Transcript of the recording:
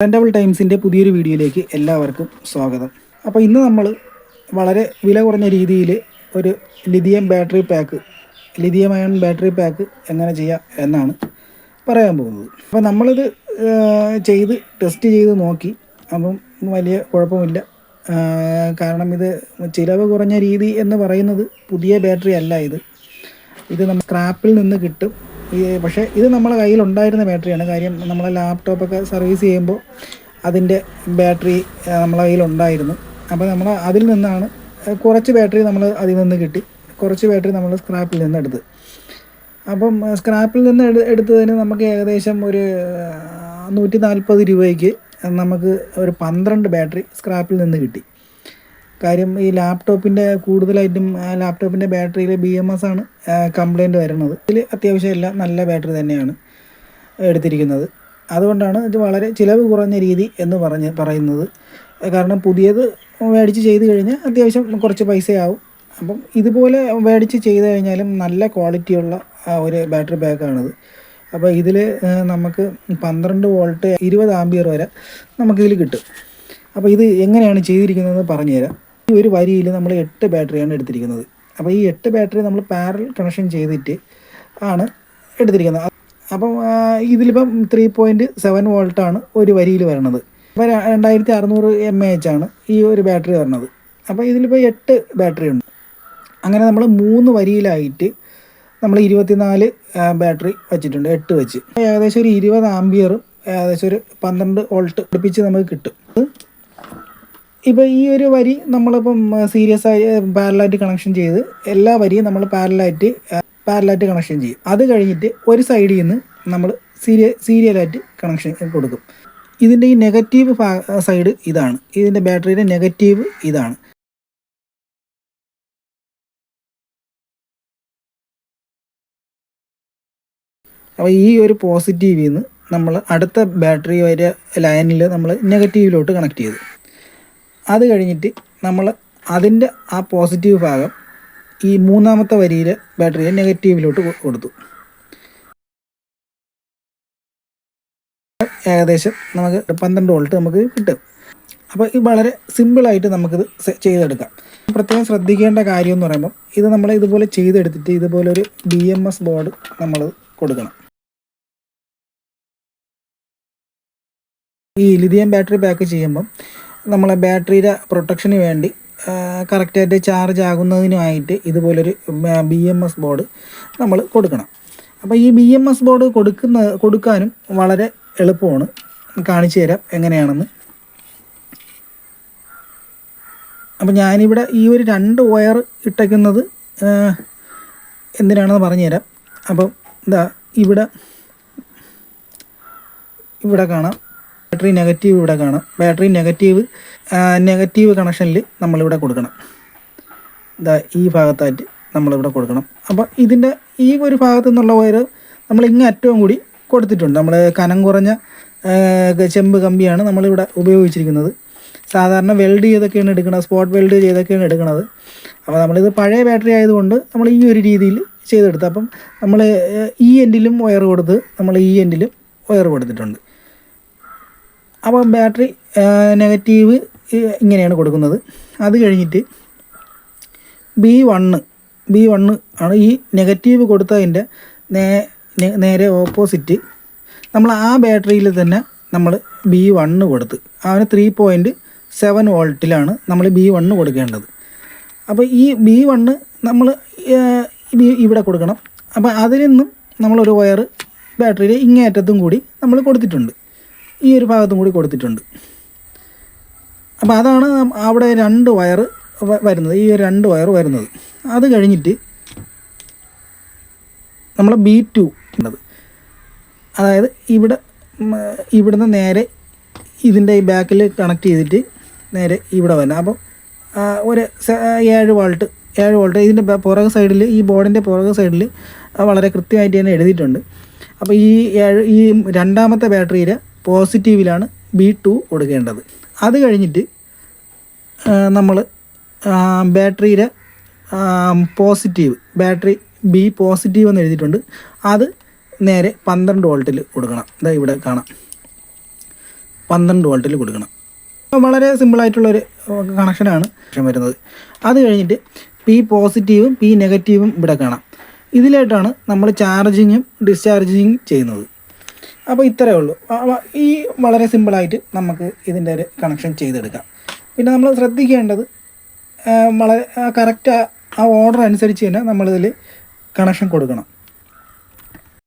റെൻ്റബിൾ ടൈംസിൻ്റെ പുതിയൊരു വീഡിയോയിലേക്ക് എല്ലാവർക്കും സ്വാഗതം. അപ്പോൾ ഇന്ന് നമ്മൾ വളരെ വില കുറഞ്ഞ രീതിയിൽ ഒരു ലിഥിയം അയൺ ബാറ്ററി പാക്ക് എങ്ങനെ ചെയ്യാം എന്നാണ് പറയാൻ പോകുന്നത്. അപ്പോൾ നമ്മളിത് ടെസ്റ്റ് ചെയ്ത് നോക്കി. അപ്പം വലിയ കുഴപ്പമില്ല. കാരണം ഇത് ചിലവ് കുറഞ്ഞ രീതി എന്ന് പറയുന്നത് പുതിയ ബാറ്ററി അല്ല. ഇത് നമ്മൾ സ്ക്രാപ്പിൽ നിന്ന് കിട്ടും. പക്ഷേ ഇത് നമ്മളെ കയ്യിലുണ്ടായിരുന്ന ബാറ്ററിയാണ്. കാര്യം നമ്മളെ ലാപ്ടോപ്പൊക്കെ സർവീസ് ചെയ്യുമ്പോൾ അതിൻ്റെ ബാറ്ററി നമ്മളെ കയ്യിലുണ്ടായിരുന്നു. അപ്പോൾ നമ്മൾ അതിൽ നിന്നാണ് കുറച്ച് ബാറ്ററി അതിൽ നിന്ന് കിട്ടി. കുറച്ച് ബാറ്ററി നമ്മൾ സ്ക്രാപ്പിൽ നിന്ന് എടുത്ത്. അപ്പം സ്ക്രാപ്പിൽ നിന്ന് എടുത്തതിന് നമുക്ക് ഏകദേശം ഒരു 140 രൂപയ്ക്ക് നമുക്ക് ഒരു 12 ബാറ്ററി സ്ക്രാപ്പിൽ നിന്ന് കിട്ടി. കാര്യം ഈ കൂടുതലായിട്ടും ലാപ്ടോപ്പിൻ്റെ ബാറ്ററിയിൽ BMS ആണ് കംപ്ലൈൻറ്റ് വരുന്നത്. ഇതിൽ അത്യാവശ്യം എല്ലാം നല്ല ബാറ്ററി തന്നെയാണ് എടുത്തിരിക്കുന്നത്. അതുകൊണ്ടാണ് ഇത് വളരെ ചിലവ് കുറഞ്ഞ രീതി എന്ന് പറയുന്നത്. കാരണം പുതിയത് മേടിച്ച് ചെയ്ത് കഴിഞ്ഞാൽ അത്യാവശ്യം കുറച്ച് പൈസയാവും. അപ്പം ഇതുപോലെ മേടിച്ച് ചെയ്ത് കഴിഞ്ഞാലും നല്ല ക്വാളിറ്റിയുള്ള ഒരു ബാറ്ററി പാക്കാണിത്. അപ്പോൾ ഇതിൽ നമുക്ക് 12 വോൾട്ട് 20 ആംപിയർ വരെ നമുക്കിതിൽ കിട്ടും. അപ്പോൾ ഇത് എങ്ങനെയാണ് ചെയ്തിരിക്കുന്നതെന്ന് പറഞ്ഞുതരാം. ഈ ഒരു വരിയിൽ നമ്മൾ 8 ബാറ്ററിയാണ് എടുത്തിരിക്കുന്നത്. അപ്പോൾ ഈ 8 ബാറ്ററി നമ്മൾ പാരലൽ കണക്ഷൻ ചെയ്തിട്ട് ആണ് എടുത്തിരിക്കുന്നത്. അപ്പം ഇതിലിപ്പം 3.7 വോൾട്ടാണ് ഒരു വരിയിൽ വരുന്നത്. അപ്പോൾ 2600 mAh ആണ് ഈ ഒരു ബാറ്ററി വരുന്നത്. അപ്പോൾ ഇതിലിപ്പോൾ 8 ബാറ്ററി ഉണ്ട്. അങ്ങനെ നമ്മൾ 3 വരിയിലായിട്ട് നമ്മൾ 24 ബാറ്ററി വെച്ചിട്ടുണ്ട്, 8 വെച്ച്. ഏകദേശം ഒരു 20 ആംപിയറും ഏകദേശം ഒരു 12 വോൾട്ട് അടുപ്പിച്ച് നമുക്ക് കിട്ടും. ഇപ്പോൾ ഈ ഒരു വരി നമ്മളിപ്പം പാരലായിട്ട് കണക്ഷൻ ചെയ്ത് എല്ലാ വരിയും നമ്മൾ പാരലായിട്ട് കണക്ഷൻ ചെയ്യും. അത് കഴിഞ്ഞിട്ട് ഒരു സൈഡിൽ നിന്ന് നമ്മൾ സീരിയലായിട്ട് കണക്ഷൻ കൊടുക്കും. ഇതിൻ്റെ ഈ നെഗറ്റീവ് സൈഡ് ഇതാണ്. ഇതിൻ്റെ ബാറ്ററിയുടെ നെഗറ്റീവ് ഇതാണ്. അപ്പോൾ ഈ ഒരു പോസിറ്റീവിൽ നിന്ന് നമ്മൾ അടുത്ത ബാറ്ററി വരെ ലൈനിൽ നമ്മൾ നെഗറ്റീവിലോട്ട് കണക്ട് ചെയ്തു. അത് കഴിഞ്ഞിട്ട് നമ്മൾ അതിൻ്റെ ആ പോസിറ്റീവ് ഭാഗം ഈ മൂന്നാമത്തെ വരിയിലെ ബാറ്ററിയെ നെഗറ്റീവിലോട്ട് കൊടുത്തു. ഏകദേശം നമുക്ക് 12 വോൾട്ട് നമുക്ക് കിട്ടും. അപ്പോൾ ഇത് വളരെ സിമ്പിളായിട്ട് നമുക്കിത് ചെയ്തെടുക്കാം. പ്രത്യേകം ശ്രദ്ധിക്കേണ്ട കാര്യം എന്ന് പറയുമ്പോൾ ഇത് നമ്മൾ ഇതുപോലെ ചെയ്തെടുത്തിട്ട് ഇതുപോലൊരു BMS ബോർഡ് നമ്മൾ കൊടുക്കണം. ഈ ലിഥിയം ബാറ്ററി പാക്ക് ചെയ്യുമ്പം നമ്മളെ ബാറ്ററിയുടെ പ്രൊട്ടക്ഷന് വേണ്ടി കറക്റ്റായിട്ട് ചാർജ് ആകുന്നതിനുമായിട്ട് ഇതുപോലൊരു BMS ബോർഡ് നമ്മൾ കൊടുക്കണം. അപ്പോൾ ഈ BMS ബോർഡ് കൊടുക്കാനും വളരെ എളുപ്പമാണ്. കാണിച്ചു തരാം എങ്ങനെയാണെന്ന്. അപ്പോൾ ഞാനിവിടെ ഈ ഒരു 2 വയർ ഇട്ടേക്കുന്നത് എന്തിനാണെന്ന് പറഞ്ഞുതരാം. അപ്പം ഇവിടെ കാണാം ബാറ്ററി നെഗറ്റീവ്. ഇവിടെ കാണാം ബാറ്ററി നെഗറ്റീവ് കണക്ഷനിൽ നമ്മളിവിടെ കൊടുക്കണം. ഈ ഭാഗത്തായിട്ട് നമ്മളിവിടെ കൊടുക്കണം. അപ്പോൾ ഇതിൻ്റെ ഈ ഒരു ഭാഗത്തു നിന്നുള്ള വയർ നമ്മൾ അറ്റവും കൂടി കൊടുത്തിട്ടുണ്ട്. നമ്മൾ കനം കുറഞ്ഞ ചെമ്പ് കമ്പിയാണ് നമ്മളിവിടെ ഉപയോഗിച്ചിരിക്കുന്നത്. സാധാരണ വെൽഡ് ചെയ്തൊക്കെയാണ് എടുക്കുന്നത്, സ്പോട്ട് വെൽഡ് ചെയ്തൊക്കെയാണ് എടുക്കുന്നത്. അപ്പോൾ നമ്മളിത് പഴയ ബാറ്ററി ആയതുകൊണ്ട് നമ്മൾ ഈ ഒരു രീതിയിൽ ചെയ്തെടുത്തു. അപ്പം നമ്മൾ ഈ എൻഡിലും വയർ കൊടുത്ത് നമ്മൾ ഈ എൻഡിലും വയർ കൊടുത്തിട്ടുണ്ട്. അപ്പോൾ ബാറ്ററി നെഗറ്റീവ് ഇങ്ങനെയാണ് കൊടുക്കുന്നത്. അത് കഴിഞ്ഞിട്ട് B1 ആണ് ഈ നെഗറ്റീവ് കൊടുത്തതിൻ്റെ നേരെ ഓപ്പോസിറ്റ് നമ്മൾ ആ ബാറ്ററിയിൽ തന്നെ നമ്മൾ B1 കൊടുത്ത് അവന് 3.7 വോൾട്ടിലാണ് നമ്മൾ B1 കൊടുക്കേണ്ടത്. അപ്പോൾ ഈ B1 നമ്മൾ ഇവിടെ കൊടുക്കണം. അപ്പോൾ അതിൽ നിന്നും നമ്മളൊരു വയർ ബാറ്ററിയുടെ ഇങ്ങേയറ്റത്തും കൂടി നമ്മൾ കൊടുത്തിട്ടുണ്ട്, ഈ ഒരു ഭാഗത്തും കൂടി കൊടുത്തിട്ടുണ്ട്. അപ്പോൾ അതാണ് അവിടെ 2 വയർ വരുന്നത്, ഈ 2 വയർ വരുന്നത്. അത് കഴിഞ്ഞിട്ട് നമ്മൾ B2 ഉള്ളത്, അതായത് ഇവിടുന്ന് നേരെ ഇതിൻ്റെ ഈ ബാക്കിൽ കണക്ട് ചെയ്തിട്ട് നേരെ ഇവിടെ വരണം. അപ്പം ഒരു 7 വോൾട്ട് ഇതിൻ്റെ പുറകു സൈഡിൽ, ഈ ബോർഡിൻ്റെ പുറകു സൈഡിൽ വളരെ കൃത്യമായിട്ട് തന്നെ എഴുതിയിട്ടുണ്ട്. അപ്പോൾ ഈ രണ്ടാമത്തെ ബാറ്ററിയുടെ പോസിറ്റീവിലാണ് B2 കൊടുക്കേണ്ടത്. അത് കഴിഞ്ഞിട്ട് നമ്മൾ ബാറ്ററിയുടെ ബാറ്ററി B പോസിറ്റീവ് എന്ന് എഴുതിയിട്ടുണ്ട്, അത് നേരെ 12 വോൾട്ടിൽ കൊടുക്കണം. ഇവിടെ കാണാം 12 വോൾട്ടിൽ കൊടുക്കണം. വളരെ സിമ്പിളായിട്ടുള്ളൊരു കണക്ഷനാണ് വരുന്നത്. അത് കഴിഞ്ഞിട്ട് പി പോസിറ്റീവും പി നെഗറ്റീവും ഇവിടെ കാണാം. ഇതിലായിട്ടാണ് നമ്മൾ ചാർജിങ്ങും ഡിസ്ചാർജിങ്ങും ചെയ്യുന്നത്. അപ്പോൾ ഇത്രയേ ഉള്ളൂ. ഈ വളരെ സിമ്പിളായിട്ട് നമുക്ക് ഇതിൻ്റെ ഒരു കണക്ഷൻ ചെയ്തെടുക്കാം. പിന്നെ നമ്മൾ ശ്രദ്ധിക്കേണ്ടത് വളരെ കറക്റ്റ് ആ ഓർഡർ അനുസരിച്ച് തന്നെ നമ്മളിതിൽ കണക്ഷൻ കൊടുക്കണം.